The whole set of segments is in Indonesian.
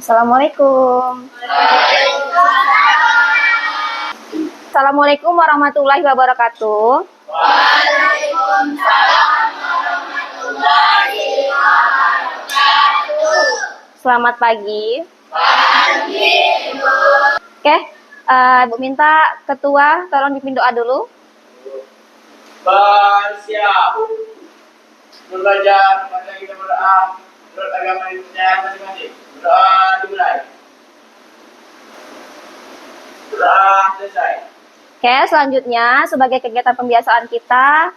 Assalamualaikum. Assalamualaikum warahmatullahi wabarakatuh. Waalaikumsalam warahmatullahi wabarakatuh. Selamat pagi. Pagi, Bu. Oke, Ibu minta ketua tolong dipimpin doa dulu. Bersiap. Belajar, mari kita berdoa. Menurut agama Indonesia masing-masing. Berdoa dimulai. Berdoa selesai. Oke, selanjutnya sebagai kegiatan pembiasaan kita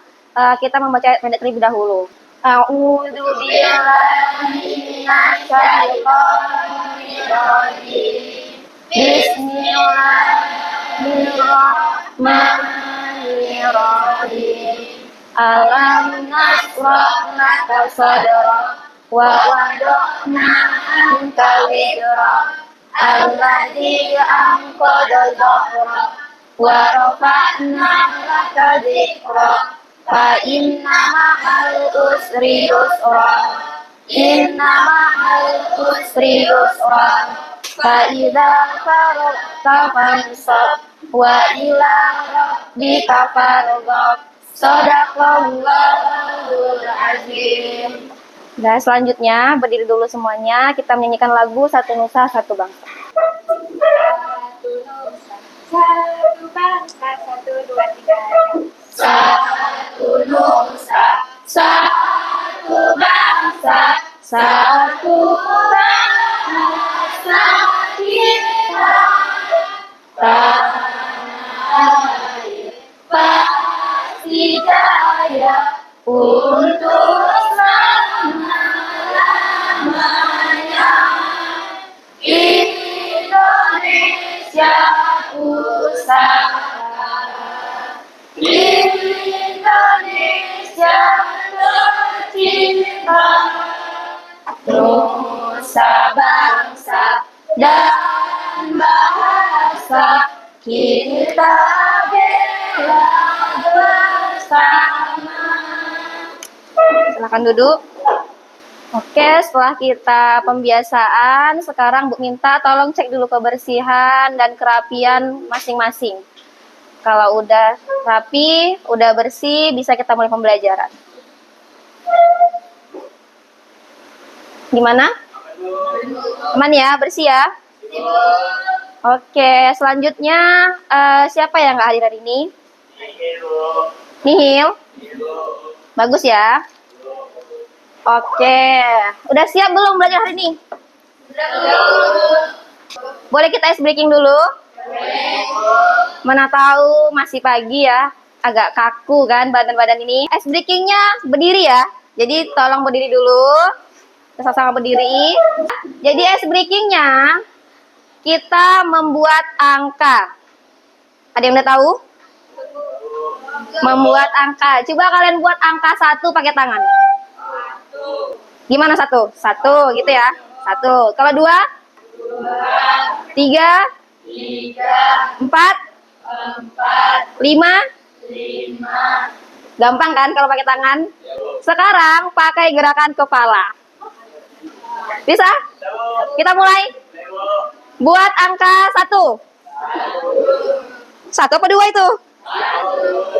membaca ayat pendek terlebih dahulu. A'udzu billahi minasyaitonir rajim. Bismillahirrahmanirrahim. Alam nashrah laka sadrak wa wada'na anka wizrak alladzi anqadha dhahrak wa rafa'na laka dzikrak fa inna ma'al usri yusra fa idza faragta fansab wa ila rabbika farghab. Shadaqallahul azim. Nah, selanjutnya berdiri dulu semuanya. Kita menyanyikan lagu Satu Nusa Satu Bangsa. Satu nusa, satu bangsa, 1, 2, 3. Satu nusa, satu bangsa, satu bangsa kita. Tanah air pasti jaya untuk selama-lamanya. Indonesia pusaka, Indonesia tercinta, nusa bangsa dan bahasa kita bela bersama. Silakan duduk. Oke, setelah kita pembiasaan, sekarang Bu minta tolong cek dulu kebersihan dan kerapian masing-masing. Kalau udah rapi, udah bersih, bisa kita mulai pembelajaran. Gimana? Aman ya, bersih ya? Oke, selanjutnya siapa yang nggak hadir hari ini? Nihil? Bagus ya? Oke, udah siap belum belajar hari ini? Boleh kita ice breaking dulu? Mana tahu masih pagi ya, agak kaku kan badan-badan ini. Ice breakingnya berdiri ya, jadi tolong berdiri dulu. Kita sama berdiri. Jadi ice breakingnya kita membuat angka. Ada yang udah tahu? Membuat angka. Coba kalian buat angka 1 pakai tangan. Gimana 1? 1 gitu ya. 1. Kalau 2? 3? 4? 5? Gampang kan kalau pakai tangan? Sekarang pakai gerakan kepala. Bisa? Kita mulai. Buat angka 1. 1 apa 2 itu?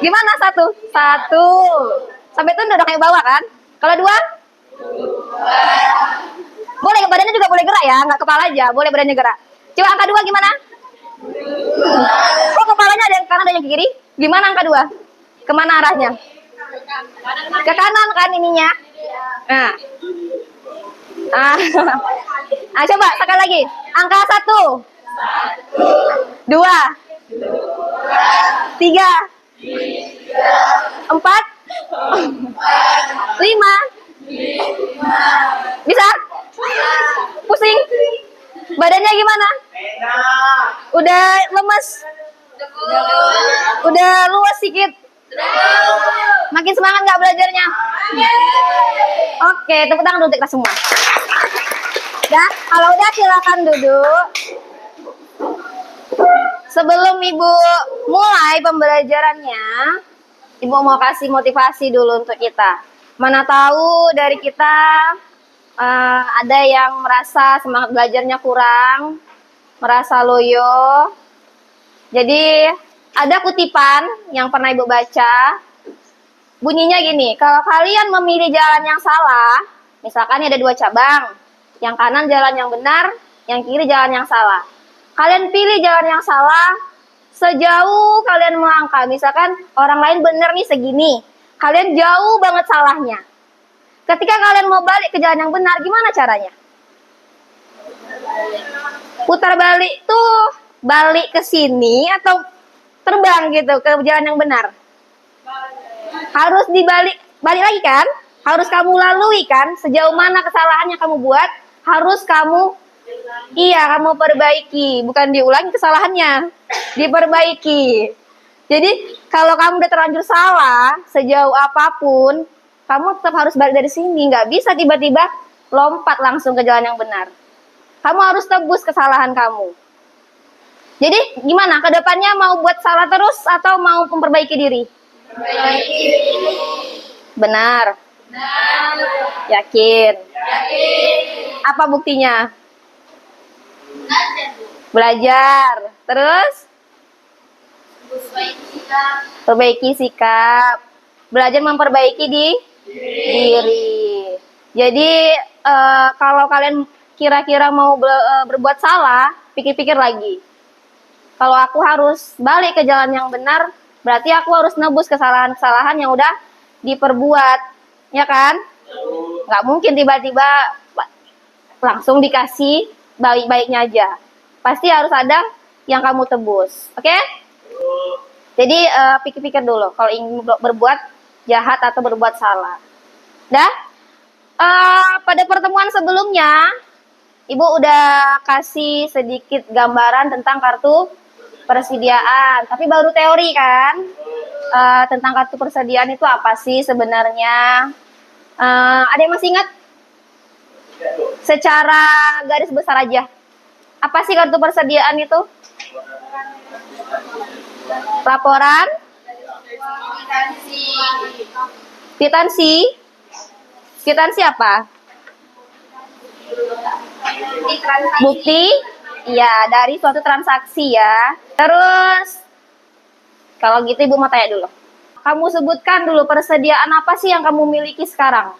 Gimana 1? 1. Sampai itu udah kayak bawah kan? Kalau 2? Boleh, badannya juga boleh gerak ya, nggak kepala aja, boleh badannya gerak. Coba angka 2 gimana? Kok kepalanya ada yang kanan ada yang kiri? Gimana angka 2? Kemana arahnya? Ke kanan kan ininya. Nah, coba sekali lagi. Angka 1, 2, 3, 4, 5. Bisa? Pusing? Badannya gimana? Udah lemes? Udah luas sedikit? Makin semangat nggak belajarnya? Oke, tepuk tangan untuk kita semua. Dah, kalau udah silakan duduk. Sebelum Ibu mulai pembelajarannya, Ibu mau kasih motivasi dulu untuk kita. Mana tahu dari kita ada yang merasa semangat belajarnya kurang, merasa loyo. Jadi ada kutipan yang pernah Ibu baca, bunyinya gini, kalau kalian memilih jalan yang salah, misalkan ada 2 cabang, yang kanan jalan yang benar, yang kiri jalan yang salah. Kalian pilih jalan yang salah, sejauh kalian melangkah, misalkan orang lain benar nih segini, kalian jauh banget salahnya. Ketika kalian mau balik ke jalan yang benar, gimana caranya? Putar balik tuh balik ke sini atau terbang gitu ke jalan yang benar? Harus balik lagi kan? Harus kamu lalui kan? Sejauh mana kesalahan yang kamu buat, harus kamu perbaiki, bukan diulangi kesalahannya, diperbaiki. Jadi kalau kamu udah terlanjur salah, sejauh apapun, kamu tetap harus balik dari sini. Nggak bisa tiba-tiba lompat langsung ke jalan yang benar. Kamu harus tebus kesalahan kamu. Jadi gimana? Kedepannya mau buat salah terus atau mau memperbaiki diri? Perbaiki. Benar. Benar. Yakin? Yakin. Apa buktinya? Belajar, Bu. Belajar. Terus? Perbaiki sikap. Perbaiki sikap. Belajar memperbaiki diri. Jadi kalau kalian kira-kira mau berbuat salah, pikir-pikir lagi. Kalau aku harus balik ke jalan yang benar, berarti aku harus nebus kesalahan-kesalahan yang udah diperbuat, ya kan? Nggak mungkin tiba-tiba langsung dikasih baik-baiknya aja. Pasti harus ada yang kamu tebus, oke? Jadi pikir-pikir dulu kalau ingin berbuat jahat atau berbuat salah. Dah? Pada pertemuan sebelumnya, Ibu udah kasih sedikit gambaran tentang kartu persediaan, tapi baru teori kan? Tentang kartu persediaan itu apa sih sebenarnya? Ada yang masih ingat? Secara garis besar aja. Apa sih kartu persediaan itu? Laporan? Kwitansi? Kwitansi apa? Bukti? Iya, dari suatu transaksi ya. Terus, kalau gitu Ibu mau tanya dulu. Kamu sebutkan dulu persediaan apa sih yang kamu miliki sekarang?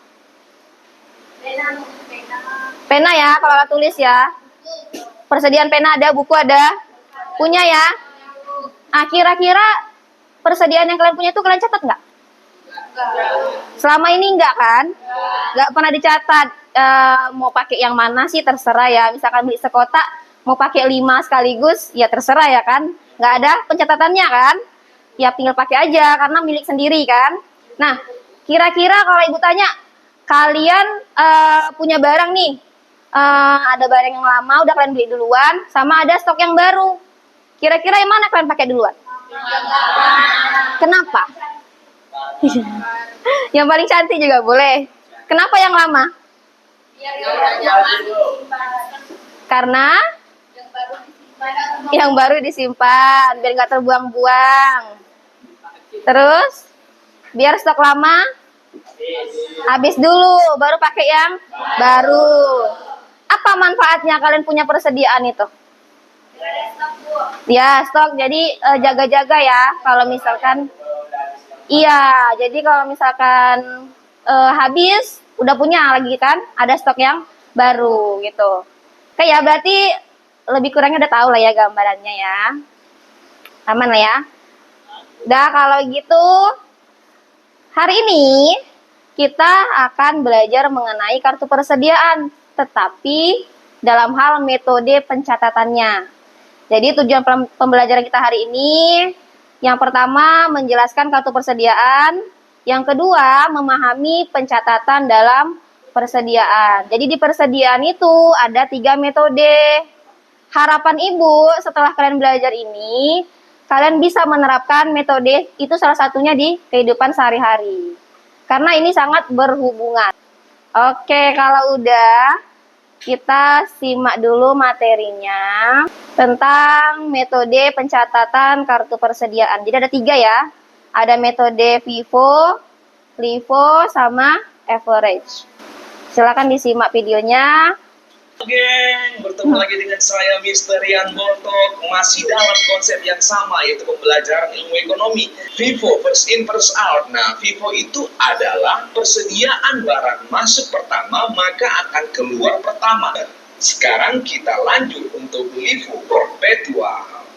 Pena ya, kalau alat tulis ya. Persediaan pena ada, buku ada. Punya ya? Nah, kira-kira persediaan yang kalian punya itu kalian catat nggak? Selama ini enggak kan? Nggak pernah dicatat. Mau pakai yang mana sih terserah ya. Misalkan beli sekotak, mau pakai 5 sekaligus, ya terserah ya kan? Nggak ada pencatatannya kan? Ya tinggal pakai aja karena milik sendiri kan? Nah, kira-kira kalau Ibu tanya, kalian punya barang nih, ada barang yang lama udah kalian beli duluan, sama ada stok yang baru. Kira-kira yang mana kalian pakai duluan? Kenapa? Yang paling cantik juga boleh. Kenapa yang lama? Karena yang baru disimpan biar nggak terbuang-buang. Terus biar stok lama habis dulu, baru pakai yang baru. Apa manfaatnya kalian punya persediaan itu? Ya, stok. Jadi jaga-jaga ya. Kalau misalkan, iya. Jadi kalau misalkan habis, udah punya lagi kan? Ada stok yang baru gitu. Oke ya, berarti lebih kurangnya udah tahu lah ya gambarannya ya. Aman lah ya. Udah kalau gitu, hari ini kita akan belajar mengenai kartu persediaan, tetapi dalam hal metode pencatatannya. Jadi tujuan pembelajaran kita hari ini, yang pertama menjelaskan kartu persediaan, yang kedua memahami pencatatan dalam persediaan. Jadi di persediaan itu ada 3 metode. Harapan Ibu setelah kalian belajar ini, kalian bisa menerapkan metode itu salah satunya di kehidupan sehari-hari. Karena ini sangat berhubungan. Oke, kalau udah, kita simak dulu materinya tentang metode pencatatan kartu persediaan. Jadi ada 3 ya. Ada metode FIFO, LIFO, sama average. Silakan disimak videonya. Geng, bertemu lagi dengan saya Mr. Rian Boltok, masih dalam konsep yang sama, yaitu pembelajaran ilmu ekonomi. FIFO, first in first out. Nah, FIFO itu adalah persediaan barang masuk pertama maka akan keluar pertama. Sekarang kita lanjut untuk LIFO perpetual.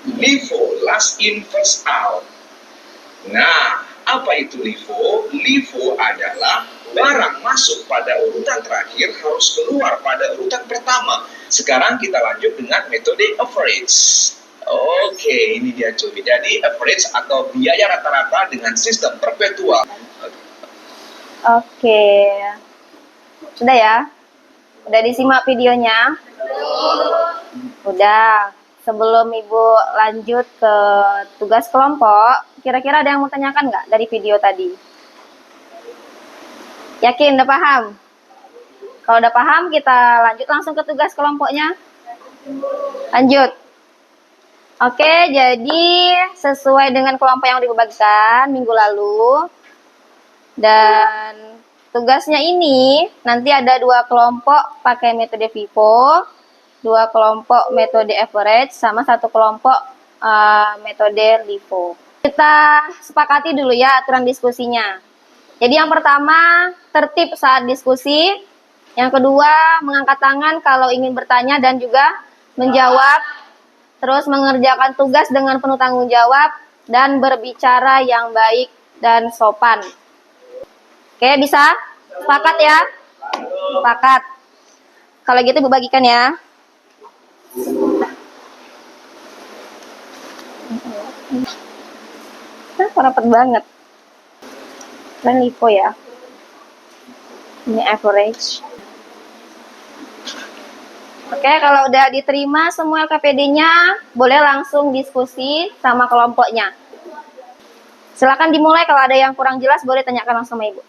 LIFO, last in first out. Nah, apa itu LIFO? LIFO adalah barang masuk pada urutan terakhir harus keluar pada urutan pertama. Sekarang kita lanjut dengan metode average. Oke, ini dia cuy. Jadi average atau biaya rata-rata dengan sistem perpetual. Oke. Sudah ya? Udah disimak videonya? Udah. Sebelum Ibu lanjut ke tugas kelompok, kira-kira ada yang mau tanyakan nggak dari video tadi? Yakin udah paham? Kalau udah paham, kita lanjut langsung ke tugas kelompoknya. Lanjut. Oke, jadi sesuai dengan kelompok yang dibagikan minggu lalu. Dan tugasnya ini nanti ada 2 kelompok pakai metode FIFO, 2 kelompok metode average, sama 1 kelompok metode LIFO. Kita sepakati dulu ya aturan diskusinya. Jadi yang pertama, tertib saat diskusi. Yang kedua, mengangkat tangan kalau ingin bertanya dan juga menjawab. Terus mengerjakan tugas dengan penuh tanggung jawab dan berbicara yang baik dan sopan. Oke, bisa? Sepakat ya? Sepakat. Kalau gitu Ibu bagikan ya. Rapat banget. Dan LIFO ya. Ini average. Oke, kalau udah diterima semua LKPD-nya, boleh langsung diskusi sama kelompoknya. Silakan dimulai, kalau ada yang kurang jelas boleh tanyakan langsung sama Ibu.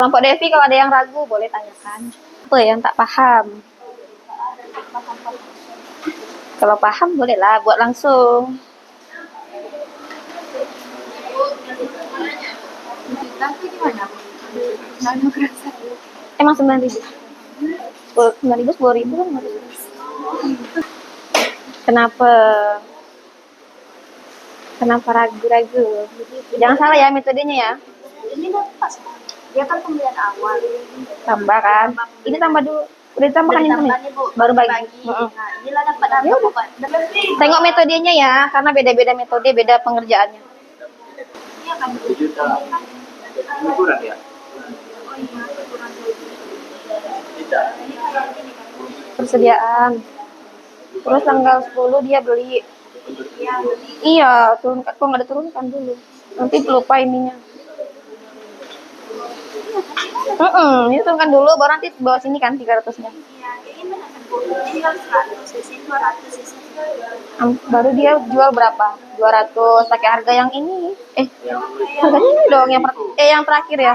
Kelompok Devi kalau ada yang ragu boleh tanyakan. Apa yang tak paham? Kalau paham bolehlah buat langsung. Emang 9.000? 9.000, 10.000 kan harus. Kenapa ragu-ragu? Jangan salah ya metodenya ya. Ini udah pas. Dia kan pembelian awal. Tambah kan? Ini tambah dulu. Udah ditambahkan ini nih. Baru bagi. Nah, inilah dapat Ya udah. Tengok metodenya ya, karena beda-beda metode, beda pengerjaannya. Iya kan? 1 juta. Kurang ya? Tidak. Persediaan. Terus tanggal 10 dia beli. Iya, turunkan. Kok nggak ada turunkan dulu. Nanti lupa ininya. Ini turunkan dulu, baru nanti bawa sini kan 300-nya. Iya, ini benar kan Bu. Ini kan 100, di sini 200, di sini. Baru dia jual berapa? 200 pakai harga yang ini. Harganya ini dong yang terakhir ya.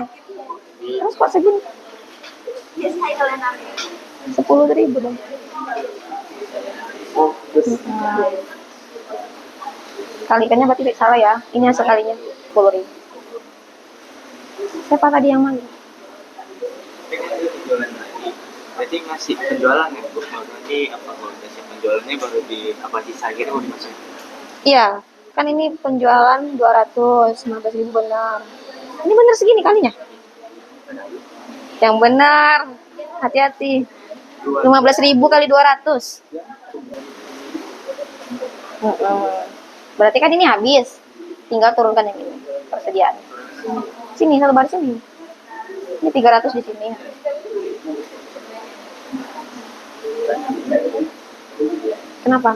Terus kok segini? Iya, saya kalian ambil. 10.000 dong. Kalikannya berarti salah ya. Ini yang sekalinya 10.000. Siapa tadi yang mana? Penjualan lagi. Berarti masih penjualan ya, Bu? Baru nanti apa kalau udah siap penjualannya baru di apa sisa akhirnya mau dimasukin? Iya, kan ini penjualan 215.000 benar. Ini benar segini kalinya? Yang benar. Hati-hati. 15.000 kali 200. Berarti kan ini habis. Tinggal turunkan yang ini. Persediaan. Sini, satu baris ini. Ini 300 di sini. Kenapa?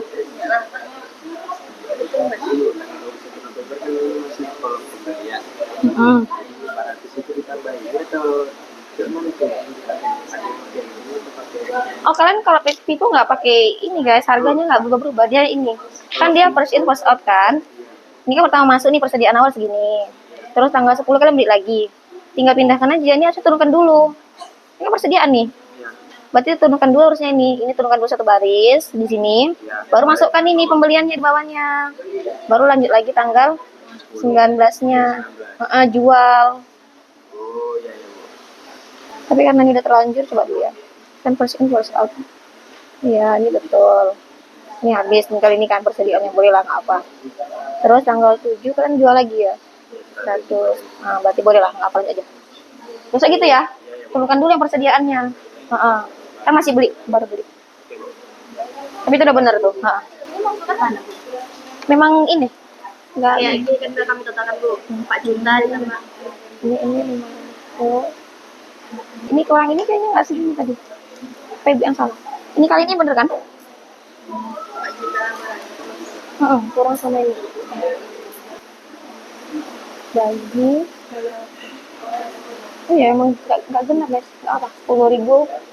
Oh, kalian kalau Pico nggak pakai ini guys, harganya nggak berubah-berubah. Dia ini kan dia first in first out kan. Ini kan pertama masuk nih persediaan awal segini. Terus tanggal 10 kalian beli lagi. Tinggal pindahkan aja. Ini harus turunkan dulu. Ini kan persediaan nih. Iya. Berarti turunkan dulu harusnya ini. Ini turunkan dulu satu baris di sini. Iya. Baru masukkan ini pembeliannya di bawahnya. Baru lanjut lagi tanggal 19-nya. Jual. Oh iya iya Bu. Tapi karena ini udah terlanjur, coba dulu ya. Kan first in first out. Iya, ini betul. Ini habis nih kali ini kan persediaannya, boleh lah nggak apa. Terus tanggal 7 kalian jual lagi ya. 100. Nah, berarti boleh lah, nggak apa aja. Terus gitu ya. Turunkan dulu yang persediaannya. Kan masih beli, baru beli. Tapi itu udah bener tuh. Ini mau ke mana? Memang ini. Enggak. Ya, ini kan udah kami totalkan dulu. 4 juta ditambah. Ini 500. Ini kurang ini kayaknya nggak segini tadi. Apa ibu yang salah? Ini kali ini bener kan? 4 juta. Kurang sama ini. Bagi. Oh ya emang nggak genap guys. Nggak apa. 10.000.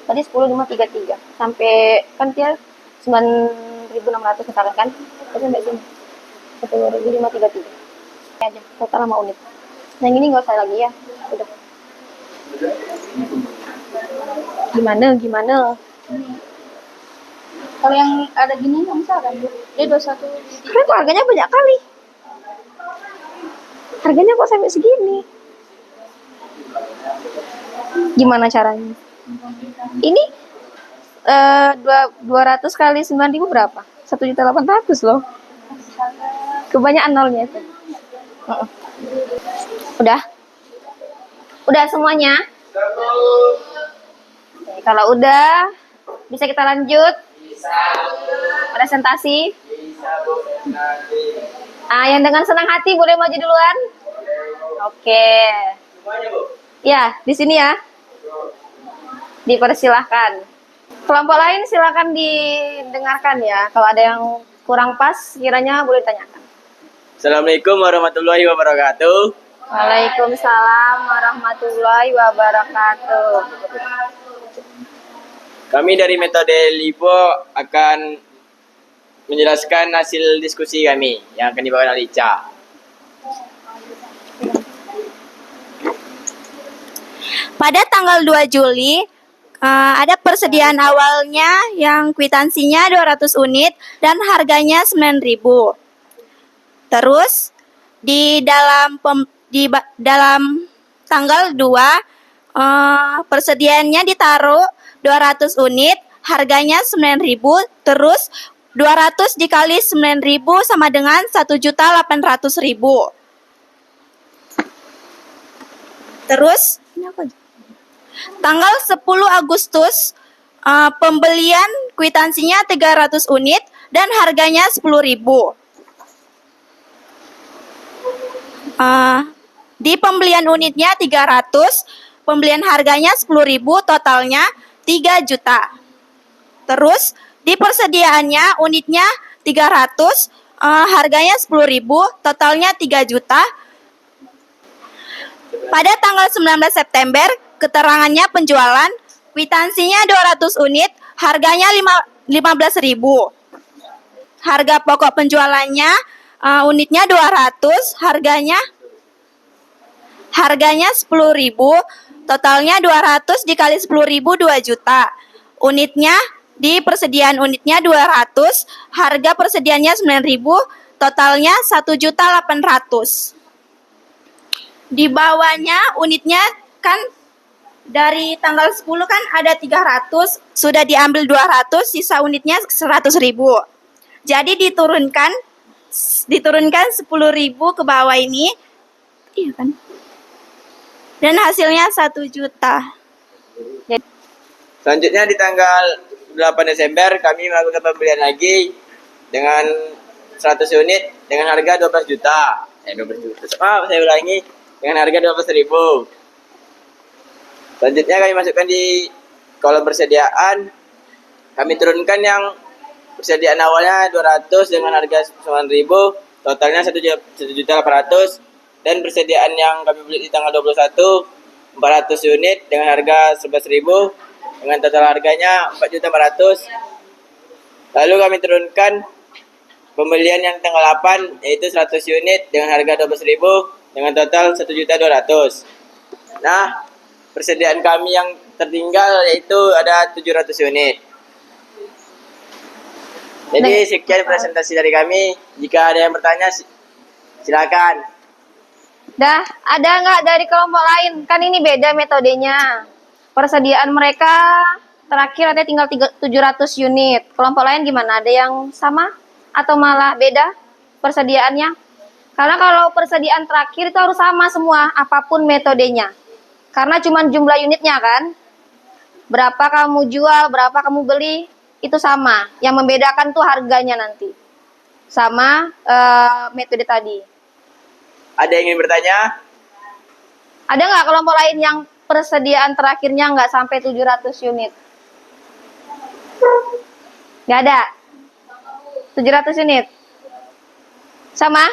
Tadi 10.533. Sampai kan dia 9.600 misalkan kan. Terus sampai sini. 10.533. Ini aja. Total sama unit. Yang ini nggak usah lagi ya. Udah. Gimana? Kalau yang ada gini nggak bisa kan? Dia 21. Keren kok harganya banyak kali. Harganya kok sampai segini? Gimana caranya? Ini 200 kali 9.000 berapa? 1.800.000 loh. Kebanyakan nolnya itu. Udah semuanya? Oke, kalau udah bisa kita lanjut. Presentasi. Yang dengan senang hati boleh maju duluan. Oke. Ya, di sini ya. Dipersilahkan. Kelompok lain silakan didengarkan ya. Kalau ada yang kurang pas, kiranya boleh ditanyakan. Assalamualaikum warahmatullahi wabarakatuh. Waalaikumsalam warahmatullahi wabarakatuh. Kami dari metode LIBO akan menjelaskan hasil diskusi kami yang akan dibawakan oleh Ica. Pada tanggal 2 Juli, ada persediaan awalnya yang kwitansinya 200 unit dan harganya 9.000. Terus di dalam tanggal 2 persediaannya ditaruh 200 unit, harganya 9.000, terus 200 dikali 9.000 sama dengan 1.800.000. Terus tanggal 10 Agustus pembelian kwitansinya 300 unit dan harganya 10.000. Di pembelian unitnya 300, pembelian harganya 10.000, totalnya 3 juta. Terus di persediaannya unitnya 300, harganya 10.000, totalnya 3 juta. Pada tanggal 19 September, keterangannya penjualan, kwitansinya 200 unit, harganya 15.000. Harga pokok penjualannya unitnya 200, harganya 10.000, totalnya 200 dikali 10.000 2 juta. Unitnya di persediaan unitnya 200, harga persediaannya 9.000, totalnya 1.800.000. Di bawahnya unitnya kan dari tanggal 10 kan ada 300, sudah diambil 200, sisa unitnya 100.000. Jadi diturunkan 10.000 ke bawah ini. Iya kan? Dan hasilnya 1 juta. Selanjutnya di tanggal 8 Desember kami melakukan pembelian lagi dengan 100 unit dengan harga 12 juta. 12 juta. Saya ulangi, dengan harga 12.000. Selanjutnya kami masukkan di kolom persediaan. Kami turunkan yang persediaan awalnya 200 dengan harga 9.000, totalnya 1.800.000. Dan persediaan yang kami beli di tanggal 21, 400 unit dengan harga 11.000 dengan total harganya 4.400.000. Lalu kami turunkan pembelian yang tanggal 8 yaitu 100 unit dengan harga 12.000 dengan total 1.200.000. Nah, persediaan kami yang tertinggal yaitu ada 700 unit. Jadi sekian presentasi dari kami. Jika ada yang bertanya, silakan. Dah, ada nggak dari kelompok lain? Kan ini beda metodenya. Persediaan mereka terakhir ada tinggal 700 unit. Kelompok lain gimana? Ada yang sama atau malah beda persediaannya? Karena kalau persediaan terakhir itu harus sama semua, apapun metodenya. Karena cuma jumlah unitnya kan. Berapa kamu jual, berapa kamu beli, itu sama. Yang membedakan tuh harganya nanti. Sama metode tadi. Ada yang ingin bertanya? Ada nggak kelompok lain yang persediaan terakhirnya nggak sampai 700 unit? Nggak ada? 700 unit? Sama?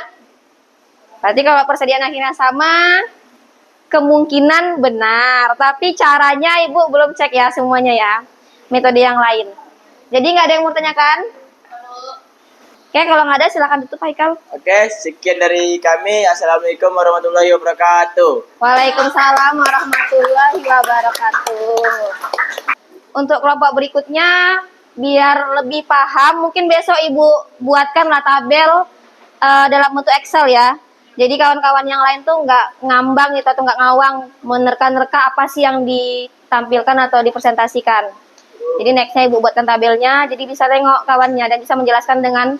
Berarti kalau persediaan akhirnya sama, kemungkinan benar. Tapi caranya Ibu belum cek ya semuanya ya. Metode yang lain. Jadi nggak ada yang mau tanyakan? Oke, kalau nggak ada silakan tutup Haikal. Oke, sekian dari kami. Assalamualaikum warahmatullahi wabarakatuh. Waalaikumsalam warahmatullahi wabarakatuh. Untuk kelompok berikutnya, biar lebih paham, mungkin besok Ibu buatkanlah tabel dalam bentuk Excel ya. Jadi kawan-kawan yang lain tuh nggak ngambang gitu atau nggak ngawang menerka-nerka apa sih yang ditampilkan atau dipresentasikan. Jadi nextnya Ibu buatkan tabelnya, jadi bisa tengok kawannya dan bisa menjelaskan dengan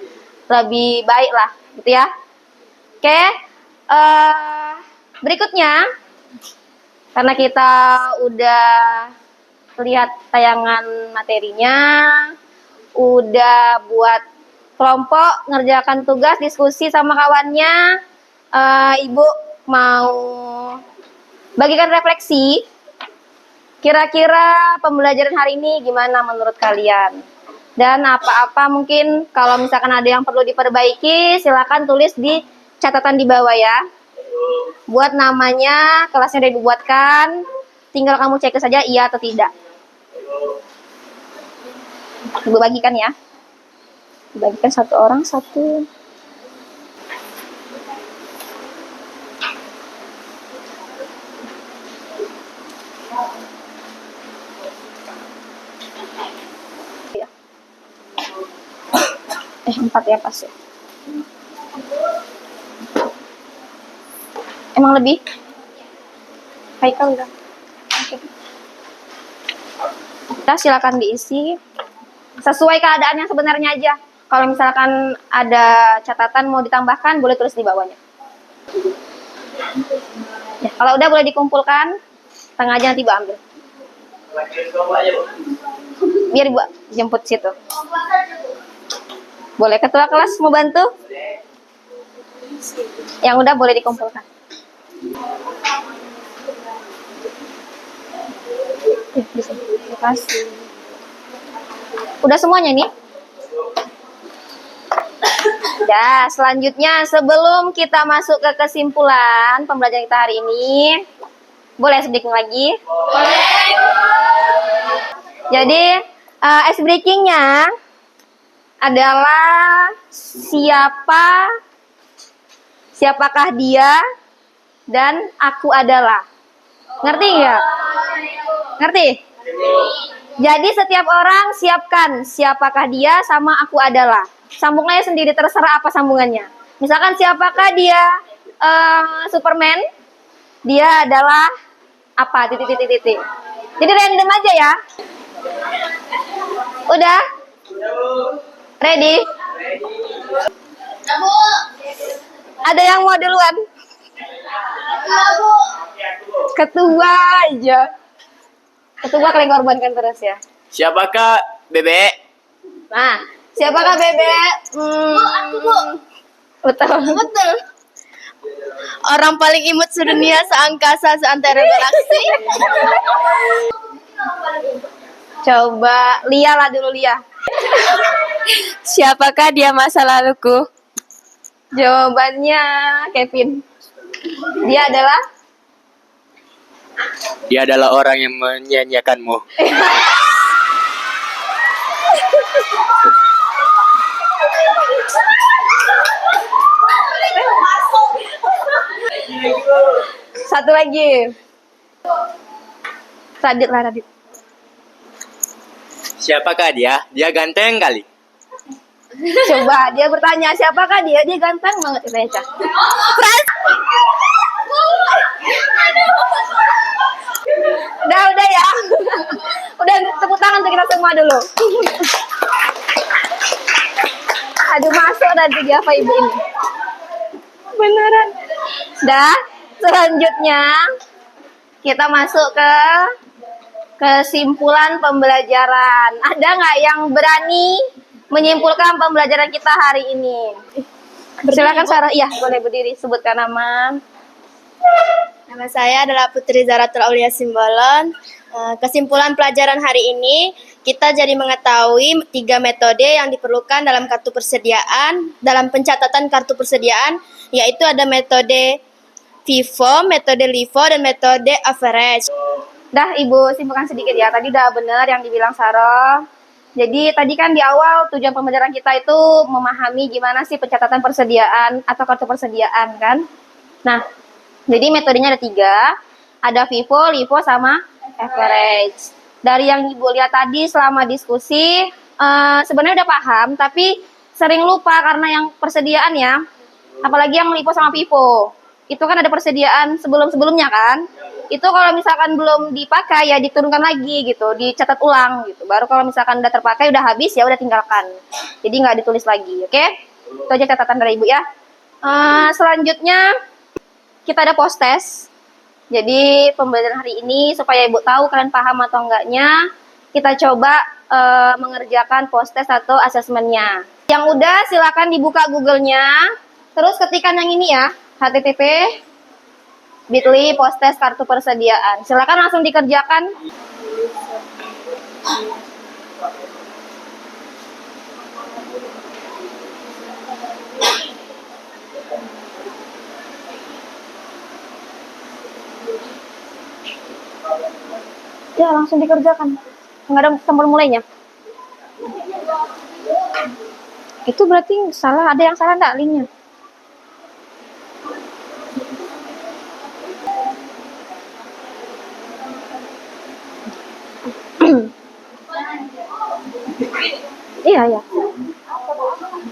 lebih baik lah, gitu ya. Oke, berikutnya, karena kita udah lihat tayangan materinya, udah buat kelompok, ngerjakan tugas, diskusi sama kawannya, Ibu mau bagikan refleksi, kira-kira pembelajaran hari ini gimana menurut kalian? Dan apa-apa mungkin kalau misalkan ada yang perlu diperbaiki, silakan tulis di catatan di bawah ya. Buat namanya, kelasnya udah dibuatkan, tinggal kamu cek saja iya atau tidak. Ibu bagikan ya. Bagikan satu orang satu. Empat ya pas ya. Emang lebih? Haikal udah. Oke. Kita silakan diisi sesuai keadaan yang sebenarnya aja. Kalau misalkan ada catatan mau ditambahkan, boleh tulis di bawahnya. Ya, kalau udah boleh dikumpulkan, tengah aja nanti Ibu ambil. Biar Ibu jemput situ. Boleh ketua kelas mau bantu? Yang udah boleh dikumpulkan. Bisa. Terima kasih. Udah semuanya nih? Ya, selanjutnya sebelum kita masuk ke kesimpulan pembelajaran kita hari ini, boleh sedikit lagi? Boleh. Jadi, ice breakingnya adalah siapakah dia dan aku adalah. Ngerti nggak? Ngerti? Jadi setiap orang siapkan siapakah dia sama aku adalah. Sambungnya sendiri, terserah apa sambungannya. Misalkan siapakah dia Superman, dia adalah apa, titik. Jadi random aja ya. Udah? Ready? Ada yang mau duluan? Ketua aja. Ketua kalian korbankan terus ya. Siapakah Bebek? Nah, siapakah Bebek? Betul. Orang paling imut sedunia, seangkasa, seantero galaksi. Coba Lia lah dulu, Lia. Siapakah dia masa laluku? Jawabannya Kevin. Dia adalah Dia adalah orang yang menyanyiakanmu. Satu lagi. Radit lah, Radit. Siapakah dia? Dia ganteng kali. Coba dia bertanya siapakah dia? Dia ganteng banget kita Eca. Udah ya. Udah tepuk tangan untuk kita semua dulu. Aduh masuk nanti dia apa ibu ini. Beneran. Dah, selanjutnya kita masuk ke kesimpulan pembelajaran. Ada nggak yang berani menyimpulkan pembelajaran kita hari ini? Silakan Sarah. Iya, boleh berdiri. Sebutkan nama. Nama saya adalah Putri Zaratul Aulia Simbolon. Kesimpulan pelajaran hari ini, kita jadi mengetahui 3 metode yang diperlukan dalam kartu persediaan, dalam pencatatan kartu persediaan, yaitu ada metode FIFO, metode LIFO, dan metode average. Dah, Ibu simpulkan sedikit ya. Tadi udah benar yang dibilang Sarah. Jadi tadi kan di awal tujuan pembelajaran kita itu memahami gimana sih pencatatan persediaan atau kartu persediaan kan. Nah, jadi metodenya ada 3. Ada FIFO, LIFO, sama average. Dari yang Ibu lihat tadi selama diskusi, sebenarnya udah paham, tapi sering lupa karena yang persediaan ya. Apalagi yang LIFO sama FIFO. Itu kan ada persediaan sebelum-sebelumnya kan. Itu kalau misalkan belum dipakai ya diturunkan lagi gitu, dicatat ulang gitu. Baru kalau misalkan udah terpakai, udah habis ya udah tinggalkan. Jadi nggak ditulis lagi, oke? Itu aja catatan dari Ibu ya. Selanjutnya kita ada post test. Jadi pembelajaran hari ini supaya Ibu tahu kalian paham atau enggaknya, kita coba mengerjakan post test atau asesmennya. Yang udah silakan dibuka Google-nya. Terus ketikan yang ini ya, http://bit.ly post test kartu persediaan. Silakan langsung dikerjakan. Ya, langsung dikerjakan. Nggak ada tombol mulainya. Itu berarti salah, ada yang salah nggak linknya? Iya, ya.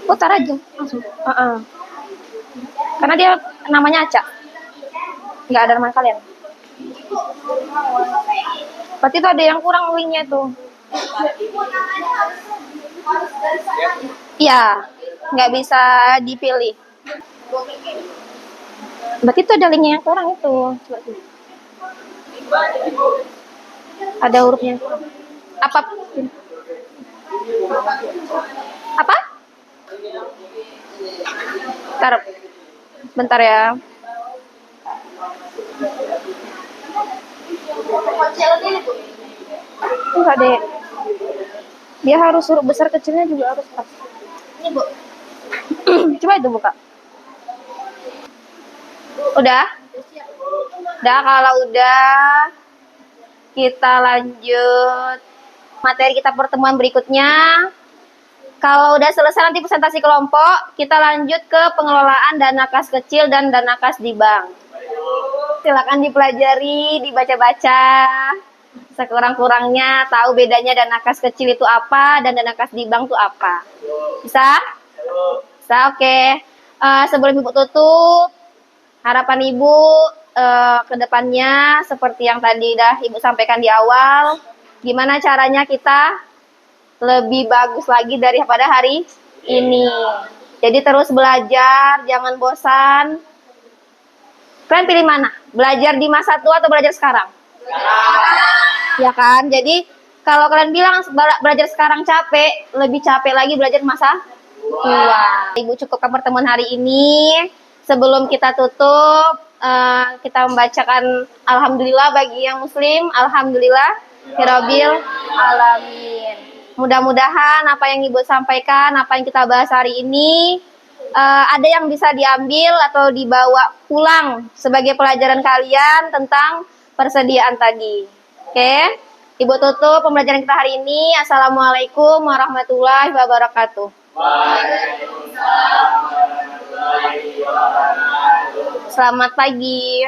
Putar aja langsung. Karena dia namanya Aca. Nggak ada nama kalian. Berarti itu ada yang kurang linknya tuh. Iya, nggak bisa dipilih. Berarti itu ada linknya yang kurang itu. Ada hurufnya. Apa? Apa? Bentar ya. Enggak deh. Dia harus huruf besar kecilnya juga harus pas. Ini Bu. Coba itu buka. Udah? Udah, kalau udah kita lanjut materi kita pertemuan berikutnya. Kalau udah selesai nanti presentasi kelompok, kita lanjut ke pengelolaan dana kas kecil dan dana kas di bank. Silakan dipelajari, dibaca-baca. Sekurang-kurangnya tahu bedanya dana kas kecil itu apa dan dana kas di bank itu apa. Bisa? Bisa, oke. Sebelum Ibu tutup, harapan Ibu ke depannya seperti yang tadi dah Ibu sampaikan di awal, gimana caranya kita lebih bagus lagi daripada hari ini. Jadi terus belajar, jangan bosan. Kalian pilih mana? Belajar di masa tua atau belajar sekarang? Ya kan? Jadi kalau kalian bilang belajar sekarang capek, lebih capek lagi belajar masa tua. Ibu cukupkan pertemuan hari ini. Sebelum kita tutup, kita membacakan Alhamdulillah bagi yang muslim. Alhamdulillah Rabbil alamin. Mudah-mudahan apa yang Ibu sampaikan, apa yang kita bahas hari ini, ada yang bisa diambil atau dibawa pulang sebagai pelajaran kalian tentang persediaan tadi. Oke? Ibu tutup pembelajaran kita hari ini. Assalamualaikum warahmatullahi wabarakatuh. Selamat pagi.